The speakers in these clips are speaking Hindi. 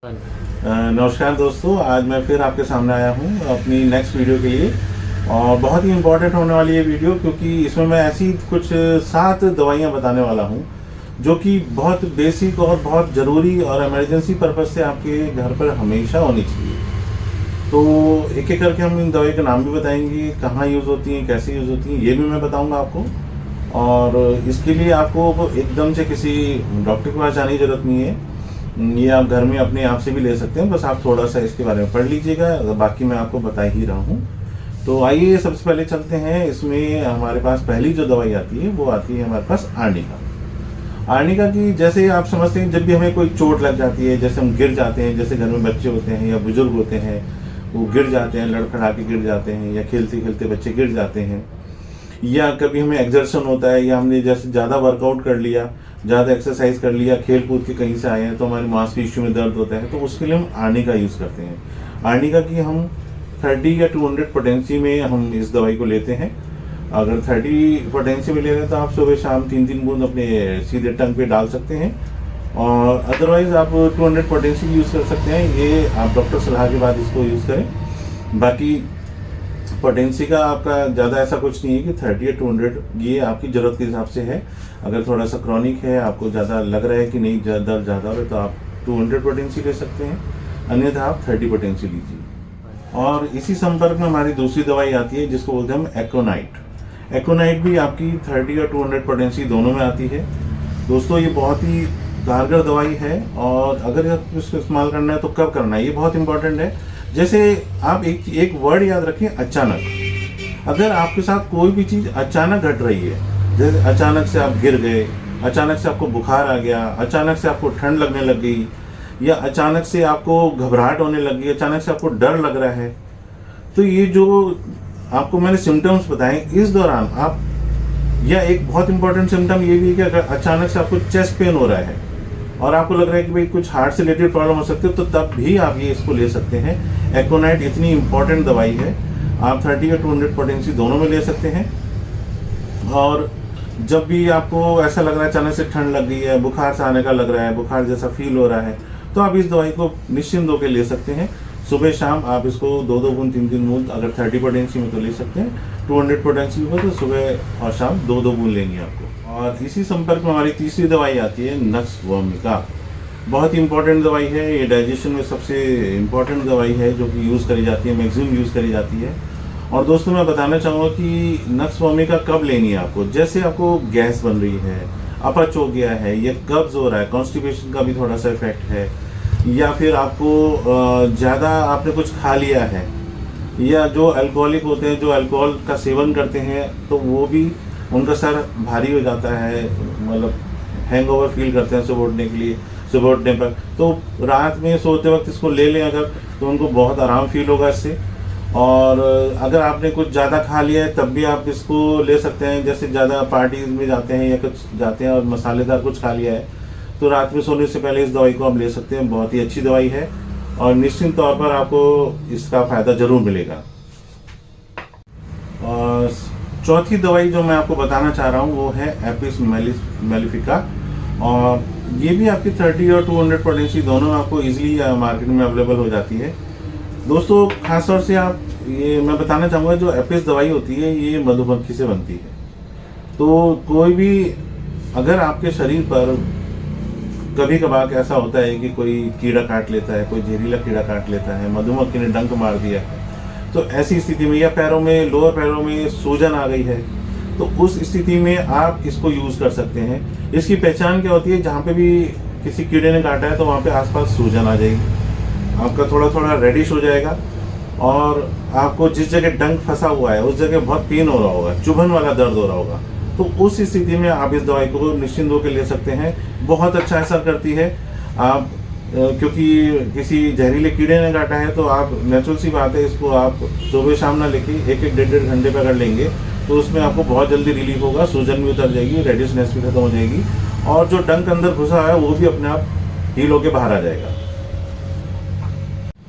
नमस्कार दोस्तों, आज मैं फिर आपके सामने आया हूँ अपनी नेक्स्ट वीडियो के लिए। और बहुत ही इम्पोर्टेंट होने वाली ये वीडियो, क्योंकि इसमें मैं ऐसी कुछ 7 दवाइयाँ बताने वाला हूँ जो कि बहुत बेसिक और बहुत ज़रूरी और इमरजेंसी पर्पज़ से आपके घर पर हमेशा होनी चाहिए। तो एक एक करके हम इन दवाई के नाम भी बताएंगे, कहाँ यूज़ होती हैं, कैसे यूज़ होती हैं, ये भी मैं बताऊँगा आपको। और इसके लिए आपको एकदम से किसी डॉक्टर के पास जाने की ज़रूरत नहीं है, ये आप घर में अपने आप से भी ले सकते हैं। बस आप थोड़ा सा इसके बारे में पढ़ लीजिएगा, बाकी मैं आपको बता ही रहा हूँ। तो आइए सबसे पहले चलते हैं। इसमें हमारे पास पहली जो दवाई आती है वो आती है हमारे पास आर्निका। आर्निका की जैसे आप समझते हैं, जब भी हमें कोई चोट लग जाती है, जैसे हम गिर जाते हैं, जैसे घर में बच्चे होते हैं या बुजुर्ग होते हैं, वो गिर जाते हैं, लड़खड़ा के गिर जाते हैं, या खेलते खेलते बच्चे गिर जाते हैं, या कभी हमें एग्जर्शन होता है, या हमने जैसे ज़्यादा वर्कआउट कर लिया, ज़्यादा एक्सरसाइज कर लिया, खेल कूद के कहीं से आए हैं तो हमारी मांसपेशियों में दर्द होता है, तो उसके लिए हम आर्निका यूज़ करते हैं। आर्निका की हम 30 या 200 पोटेंसी में हम इस दवाई को लेते हैं। अगर 30 पोटेंसी में ले रहे हैं तो आप सुबह शाम 3-3 बूंद अपने सीधे टंग पे डाल सकते हैं, और अदरवाइज़ आप 200 पोटेंसी यूज़ कर सकते हैं। ये आप डॉक्टर सलाह के बाद इसको यूज़ करें। बाकी पोटेंसी का आपका ज़्यादा ऐसा कुछ नहीं है कि 30 या 200, ये आपकी ज़रूरत के हिसाब से है। अगर थोड़ा सा क्रॉनिक है, आपको ज़्यादा लग रहा है कि नहीं दर्द ज़्यादा हो रहा है, तो आप 200 पोटेंसी ले सकते हैं, अन्यथा आप 30 पोटेंसी लीजिए। और इसी संपर्क में हमारी दूसरी दवाई आती है जिसको बोलते हैं हम एकोनाइट। एकोनाइट भी आपकी 30 और 200 पोटेंसी दोनों में आती है। दोस्तों, ये बहुत ही कारगर दवाई है, और अगर इसको इस्तेमाल करना है तो कब करना है, ये बहुत इंपॉर्टेंट है। जैसे आप एक वर्ड याद रखें, अचानक। अगर आपके साथ कोई भी चीज़ अचानक घट रही है, जैसे अचानक से आप गिर गए, अचानक से आपको बुखार आ गया, अचानक से आपको ठंड लगने लग गई, या अचानक से आपको घबराहट होने लग गई, अचानक से आपको डर लग रहा है, तो ये जो आपको मैंने सिम्टम्स बताए, इस दौरान आप, या एक बहुत इंपॉर्टेंट सिम्टम ये भी है कि अगर अचानक से आपको चेस्ट पेन हो रहा है और आपको लग रहा है कि भाई कुछ हार्ट से रिलेटेड प्रॉब्लम हो सकती है, तो तब भी आप ये इसको ले सकते हैं। एकोनाइट इतनी इंपॉर्टेंट दवाई है, आप 30 या 200 पोटेंसी दोनों में ले सकते हैं। और जब भी आपको ऐसा लग रहा है, अचानक से ठंड लग गई है, बुखार से आने का लग रहा है, बुखार जैसा फील हो रहा है, तो आप इस दवाई को निश्चिंत होकर ले सकते हैं। सुबह शाम आप इसको 2-2 बूंद 3-3 बूंद, अगर 30 पोटेंसी में तो ले सकते हैं, 200 पोटेंसी में तो सुबह और शाम 2-2 बूंद लेंगे आपको। और इसी संपर्क में हमारी तीसरी दवाई आती है नक्स वोमिका। बहुत ही इंपॉर्टेंट दवाई है, ये डाइजेशन में सबसे इम्पॉर्टेंट दवाई है जो कि यूज़ करी जाती है, मैक्सिमम यूज़ करी जाती है। और दोस्तों, मैं बताना चाहूँगा कि नक्स वोमिका कब लेनी है आपको। जैसे आपको गैस बन रही है, अपच हो गया है, या कब्ज हो रहा है, कॉन्स्टिपेशन का भी थोड़ा सा इफेक्ट है, या फिर आपको ज़्यादा आपने कुछ खा लिया है, या जो अल्कोहलिक होते हैं, जो अल्कोहल का सेवन करते हैं, तो वो भी उनका सर भारी हो जाता है, मतलब हैंगओवर फील करते हैं सुबह उठने पर, तो रात में सोते वक्त इसको ले लें अगर, तो उनको बहुत आराम फील होगा इससे। और अगर आपने कुछ ज़्यादा खा लिया है तब भी आप इसको ले सकते हैं। जैसे ज़्यादा पार्टीज में जाते हैं या कुछ जाते हैं और मसालेदार कुछ खा लिया है, तो रात में सोने से पहले इस दवाई को आप ले सकते हैं। बहुत ही अच्छी दवाई है, और निश्चित तौर पर आपको इसका फ़ायदा ज़रूर मिलेगा। और चौथी दवाई जो मैं आपको बताना चाह रहा हूँ वो है एपिस मेलिफिका। और ये भी आपकी 30 और 200 पोटेंसी दोनों आपको इजीली मार्केट में अवेलेबल हो जाती है। दोस्तों, खासतौर से आप, ये मैं बताना चाहूँगा, जो एपिस दवाई होती है ये मधुमक्खी से बनती है। तो कोई भी, अगर आपके शरीर पर कभी कभार ऐसा होता है कि कोई कीड़ा काट लेता है, कोई जहरीला कीड़ा काट लेता है, मधुमक्खी ने डंक मार दिया है, तो ऐसी स्थिति में, या पैरों में, लोअर पैरों में सूजन आ गई है, तो उस स्थिति में आप इसको यूज़ कर सकते हैं। इसकी पहचान क्या होती है, जहाँ पे भी किसी कीड़े ने काटा है तो वहाँ पे आसपास सूजन आ जाएगी, आपका थोड़ा थोड़ा रेडिश हो जाएगा, और आपको जिस जगह डंक फंसा हुआ है उस जगह बहुत पेन हो रहा होगा, चुभन वाला दर्द हो रहा होगा, तो उस स्थिति में आप इस दवाई को निश्चिंत होकर ले सकते हैं। बहुत अच्छा असर करती है। आप क्योंकि किसी जहरीले कीड़े ने काटा है, तो आप, नेचुरल सी बात है, इसको आप सुबह शाम ना लेके 1-1, 1.5 घंटे पर अगर लेंगे तो उसमें आपको बहुत जल्दी रिलीफ होगा, सूजन भी उतर जाएगी, रेडिशनेस भी खत्म हो जाएगी, और जो डंक अंदर घुसा है वो भी अपने आप हील होकर बाहर आ जाएगा।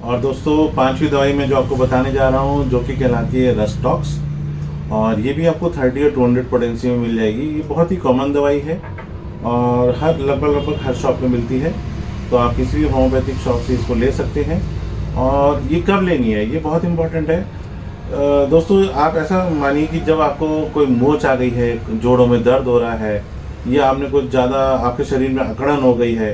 और दोस्तों, पांचवी दवाई में जो आपको बताने जा रहा हूँ, जो कि कहलाती है रस्टॉक्स, और ये भी आपको 30 और 200 पोटेंसी में मिल जाएगी। ये बहुत ही कॉमन दवाई है और लगभग हर शॉप में मिलती है। तो आप किसी भी होम्योपैथिक शॉप से इसको ले सकते हैं। और ये कब लेनी है, ये बहुत इंपॉर्टेंट है। दोस्तों, आप ऐसा मानिए कि जब आपको कोई मोच आ गई है, जोड़ों में दर्द हो रहा है, या आपने कुछ ज़्यादा आपके शरीर में अकड़न हो गई है,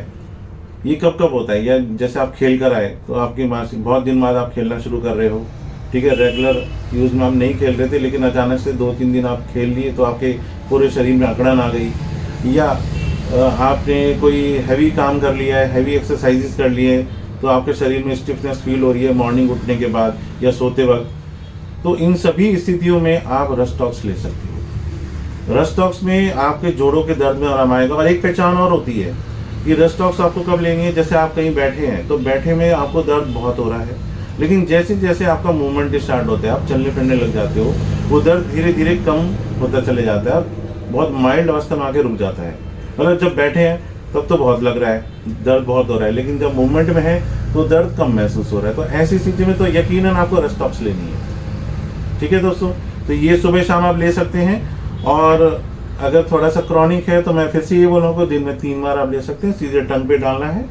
ये कब कब होता है? या जैसे आप खेल कर आए तो आपकी मानसिक बहुत दिन बाद आप खेलना शुरू कर रहे हो, ठीक है, रेगुलर यूज़ में आप नहीं खेल रहे थे, लेकिन अचानक से 2-3 दिन आप खेल लिए तो आपके पूरे शरीर में अकड़न आ गई, या आपने कोई हैवी काम कर लिया है, हैवी एक्सरसाइजेस कर लिए, तो आपके शरीर में स्टिफनेस फील हो रही है मॉर्निंग उठने के बाद या सोते वक्त, तो इन सभी स्थितियों में आप रस्टॉक्स ले सकते हो। रस्टॉक्स में आपके जोड़ों के दर्द में आराम आएगा। और एक पहचान और होती है कि रस्टॉक्स आपको कब लेनी है, जैसे आप कहीं बैठे हैं तो बैठे में आपको दर्द बहुत हो रहा है, लेकिन जैसे जैसे आपका मूवमेंट स्टार्ट होता है, आप चलने फिरने लग जाते हो, वो दर्द धीरे धीरे कम होता चले जाता है और बहुत माइल्ड अवस्था में आके रुक जाता है। मतलब जब बैठे हैं तब तो बहुत लग रहा है, दर्द बहुत हो रहा है, लेकिन जब मूवमेंट में है तो दर्द कम महसूस हो रहा है। तो ऐसी स्थिति में तो यकीनन आपको रस्टॉक्स लेनी है। ठीक है दोस्तों, तो ये सुबह शाम आप ले सकते हैं। और अगर थोड़ा सा क्रॉनिक है तो मैं फिर से ये बोलूँगा, दिन में 3 बार आप ले सकते हैं। सीधे टंग पे डालना है,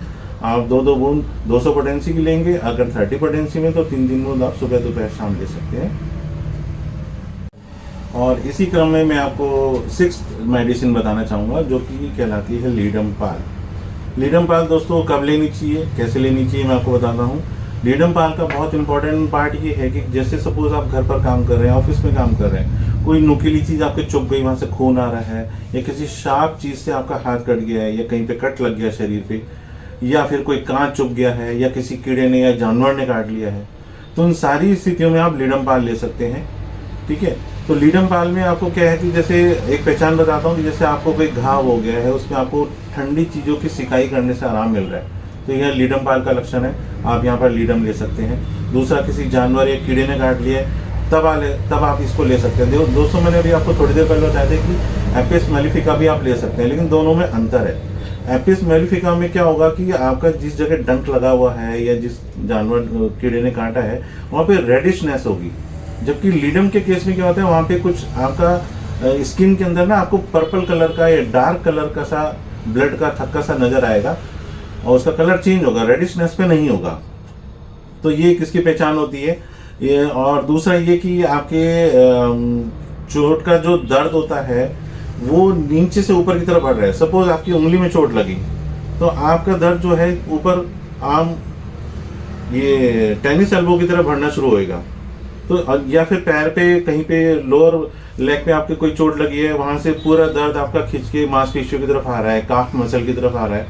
आप 2-2 बूंद 200 पोटेंसी की लेंगे। अगर 30 पोटेंसी में तो 3-3 बूंद आप सुबह दोपहर शाम ले सकते हैं। और इसी क्रम में मैं आपको 6th मेडिसिन बताना चाहूँगा, जो कि कहलाती है लीडमपाल। लीडमपाल दोस्तों कब लेनी चाहिए, कैसे लेनी चाहिए, मैं आपको बताता हूँ। लीडमपाल का बहुत इंपॉर्टेंट पार्ट ये है कि जैसे सपोज आप घर पर काम कर रहे हैं, ऑफिस में काम कर रहे हैं, कोई नुकीली चीज़ आपके चुभ गई, वहाँ से खून आ रहा है, या किसी शार्प चीज़ से आपका हाथ कट गया है, या कहीं पे कट लग गया शरीर पे, या फिर कोई कांच चुभ गया है, या किसी कीड़े ने या जानवर ने काट लिया है, तो उन सारी स्थितियों में आप लीडमपाल ले सकते हैं। ठीक है, तो लीडमपाल में आपको क्या है कि जैसे एक पहचान बताता हूँ कि जैसे आपको कोई घाव हो गया है, उसमें आपको ठंडी चीज़ों की सिकाई करने से आराम मिल रहा है, तो यह लीडमपाल का लक्षण है। आप यहाँ पर लीडम ले सकते हैं। दूसरा, किसी जानवर या कीड़े ने काट लिया है, तब आप इसको ले सकते हैं। दोस्तों, मैंने अभी आपको थोड़ी देर पहले बताया था कि एपिस मेलिफिका भी आप ले सकते हैं, लेकिन दोनों में अंतर है। एपिस मेलिफिका में क्या होगा कि आपका जिस जगह डंक लगा हुआ है या जिस जानवर कीड़े ने काटा है, वहाँ पे रेडिशनेस होगी, जबकि लीडम के केस में क्या होता है, वहाँ पे कुछ आपका स्किन के अंदर ना आपको पर्पल कलर का या डार्क कलर का सा ब्लड का थक्का सा नजर आएगा, और उसका कलर चेंज होगा, रेडिशनेस पे नहीं होगा। तो ये किसकी पहचान होती है ये। और दूसरा ये कि आपके चोट का जो दर्द होता है वो नीचे से ऊपर की तरफ बढ़ रहा है। सपोज आपकी उंगली में चोट लगी तो आपका दर्द जो है ऊपर आम ये टेनिस एल्बो की तरफ बढ़ना शुरू होएगा। तो या फिर पैर पे कहीं पे लोअर लेग पे आपके कोई चोट लगी है, वहां से पूरा दर्द आपका खिंच के मांसपेशियों की तरफ आ रहा है, काफ मसल की तरफ आ रहा है,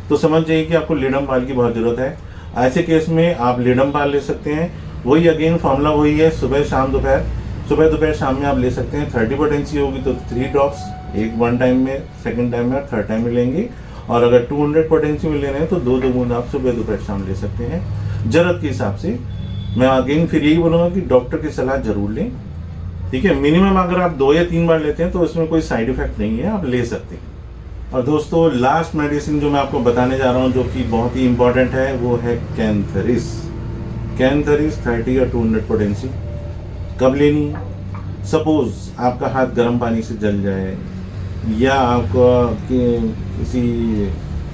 तो समझ जाइए कि आपको लीडमपाल की बहुत जरूरत है। ऐसे केस में आप लीडमपाल ले सकते हैं। वही अगेन फॉर्मूला वही है, सुबह शाम दोपहर, सुबह दोपहर शाम में आप ले सकते हैं। 30 पोटेंसी होगी तो 3 ड्रॉप्स, एक 1 टाइम में, सेकंड टाइम में और थर्ड टाइम में लेंगे। और अगर 200 पोटेंसी में ले रहे हैं तो 2-2 बूंद आप सुबह दोपहर शाम ले सकते हैं, जरूरत के हिसाब से। मैं अगेन फिर यही बोलूँगा कि डॉक्टर की सलाह जरूर लें। ठीक है, मिनिमम अगर आप 2 या 3 बार लेते हैं तो उसमें कोई साइड इफेक्ट नहीं है, आप ले सकते हैं। और दोस्तों, लास्ट मेडिसिन जो मैं आपको बताने जा रहा हूँ, जो कि बहुत ही इंपॉर्टेंट है, वो है कैंथरिस। कैंथरिस 30 या 200 पोटेंसी कब लेनी है? सपोज आपका हाथ गर्म पानी से जल जाए, या आपका किसी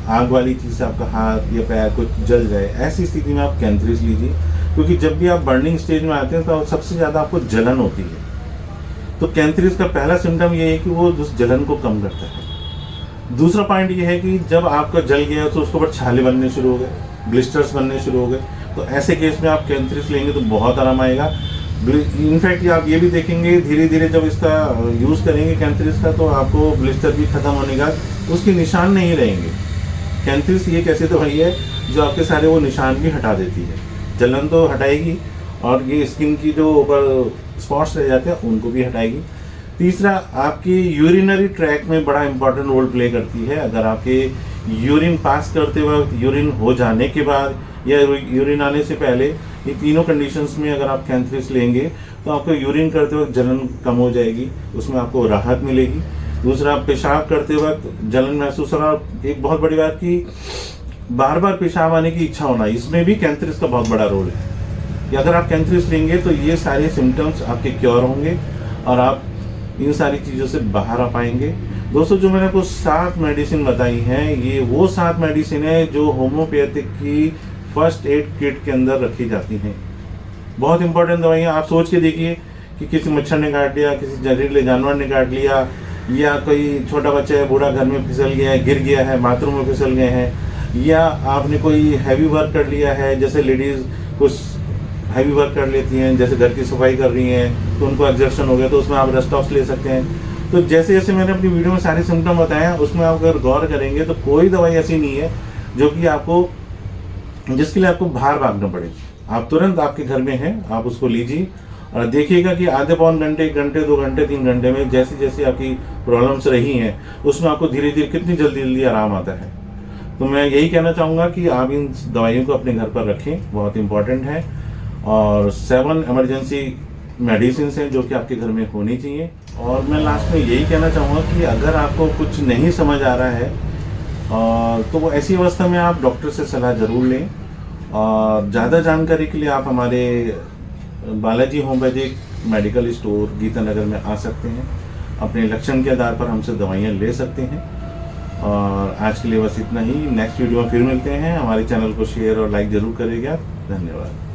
आग वाली चीज़ से आपका हाथ या पैर कुछ जल जाए, ऐसी स्थिति में आप कैंथरिस लीजिए। क्योंकि जब भी आप बर्निंग स्टेज में आते हैं तो सबसे ज़्यादा आपको जलन होती है। तो कैंथरिस का पहला सिम्टम ये है कि वो उस जलन को कम करता है। दूसरा पॉइंट ये है कि जब आपका जल गया तो उसके ऊपर छाले बनने शुरू हो गए, ब्लिस्टर्स बनने शुरू हो गए, तो ऐसे केस में आप कैंथरिस लेंगे तो बहुत आराम आएगा। इनफैक्ट आप ये भी देखेंगे धीरे धीरे जब इसका यूज़ करेंगे कैंथरिस का, तो आपको ब्लिस्टर भी खत्म होने का उसके निशान नहीं रहेंगे। कैंथरिस ये कैसे दवाई है जो आपके सारे वो निशान भी हटा देती है, जलन तो हटाएगी और ये स्किन की जो ऊपर स्पॉट्स रह जाते हैं उनको भी हटाएगी। तीसरा, आपकी यूरिनरी ट्रैक में बड़ा इंपॉर्टेंट रोल प्ले करती है। अगर आपके यूरिन पास करते वक्त, यूरिन हो जाने के बाद या यूरिन आने से पहले, ये तीनों कंडीशंस में अगर आप कैंथरिस लेंगे तो आपको यूरिन करते वक्त जलन कम हो जाएगी, उसमें आपको राहत मिलेगी। दूसरा, पेशाब करते वक्त जलन महसूस होना, एक बहुत बड़ी बात कि बार बार पेशाब आने की इच्छा होना, इसमें भी कैंथरिस का बहुत बड़ा रोल है कि अगर आप कैंथरिस लेंगे तो ये सारे सिम्टम्स आपके क्योर होंगे और आप इन सारी चीज़ों से बाहर आ पाएंगे। दोस्तों जो मैंने आपको 7 मेडिसिन बताई हैं, ये वो 7 मेडिसिन है जो होम्योपैथिक की फर्स्ट एड किट के अंदर रखी जाती हैं। बहुत इंपॉर्टेंट दवाइयाँ। आप सोच के देखिए कि किसी मच्छर ने काट लिया, किसी जहरीले जानवर ने काट लिया, या कोई छोटा बच्चा है, बूढ़ा घर में फिसल गया है, गिर गया है, बाथरूम में फिसल गए हैं, या आपने कोई हैवी वर्क कर लिया है, जैसे लेडीज़ कुछ हैवी वर्क कर लेती हैं, जैसे घर की सफाई कर रही हैं तो उनको एग्जर्शन हो गया, तो उसमें आप रेस्ट ऑफ ले सकते हैं। तो जैसे जैसे मैंने अपनी वीडियो में सारे सिम्टम बताए हैं, उसमें आप अगर गौर करेंगे तो कोई दवाई ऐसी नहीं है जो कि आपको, जिसके लिए आपको बाहर भागना पड़े। आप तुरंत आपके घर में है, आप उसको लीजिए और देखिएगा कि आधे पौन घंटे, 1 घंटे, 2 घंटे, 3 घंटे में जैसी जैसी आपकी प्रॉब्लम्स रही हैं उसमें आपको धीरे धीरे कितनी जल्दी जल्दी आराम आता है। तो मैं यही कहना चाहूँगा कि आप इन दवाइयों को अपने घर पर रखें, बहुत इंपॉर्टेंट है। और 7 इमरजेंसी मेडिसिन हैं जो कि आपके घर में होनी चाहिए। और मैं लास्ट में यही कहना चाहूँगा कि अगर आपको कुछ नहीं समझ आ रहा है तो वो ऐसी अवस्था में आप डॉक्टर से सलाह ज़रूर लें। और ज़्यादा जानकारी के लिए आप हमारे Balaji homoeopathic medical store Geeta Nagar में आ सकते हैं, अपने लक्षण के आधार पर हमसे दवाइयाँ ले सकते हैं। और आज के लिए बस इतना ही। नेक्स्ट वीडियो में फिर मिलते हैं। हमारे चैनल को शेयर और लाइक ज़रूर करिएगा। धन्यवाद।